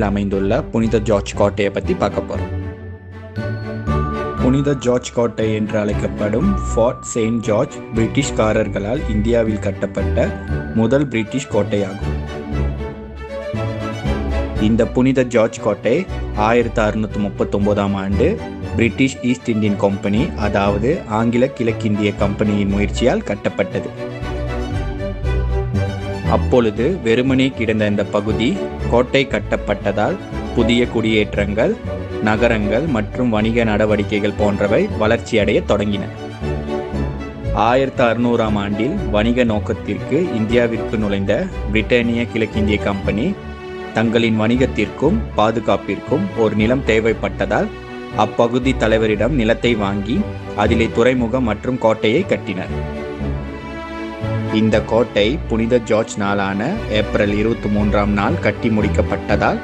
அமைந்துள்ள புனித ஜார்ஜ் கோட்டையை பற்றி பார்க்க போகிறோம். புனித ஜார்ஜ் கோட்டை என்று அழைக்கப்படும் ஃபோர்ட் செயின்ட் ஜார்ஜ் பிரிட்டிஷ்காரர்களால் இந்தியாவில் கட்டப்பட்ட முதல் பிரிட்டிஷ் கோட்டையாகும். இந்த புனித ஜார்ஜ் கோட்டை 1639ஆம் ஆண்டு பிரிட்டிஷ் ஈஸ்ட் இந்தியன் கம்பெனி, அதாவது ஆங்கில கிழக்கிந்திய கம்பெனியின் முயற்சியால் கட்டப்பட்டது. அப்பொழுது வெறுமனே கிடந்த இந்த பகுதி கோட்டை கட்டப்பட்டதால் புதிய குடியேற்றங்கள், நகரங்கள் மற்றும் வணிக நடவடிக்கைகள் போன்றவை வளர்ச்சியடைய தொடங்கின. 1600ஆம் ஆண்டில் வணிக நோக்கத்திற்கு இந்தியாவிற்கு நுழைந்த பிரிட்டானிய கிழக்கிந்திய கம்பெனி தங்களின் வணிகத்திற்கும் பாதுகாப்பிற்கும் ஒரு நிலம் தேவைப்பட்டதால் அப்பகுதி தலைவரிடம் நிலத்தை வாங்கி அதிலே துறைமுகம் மற்றும் கோட்டையை கட்டினர். இந்த கோட்டை புனித ஜார்ஜ் நாளான ஏப்ரல் 23ஆம் நாள் கட்டி முடிக்கப்பட்டதால்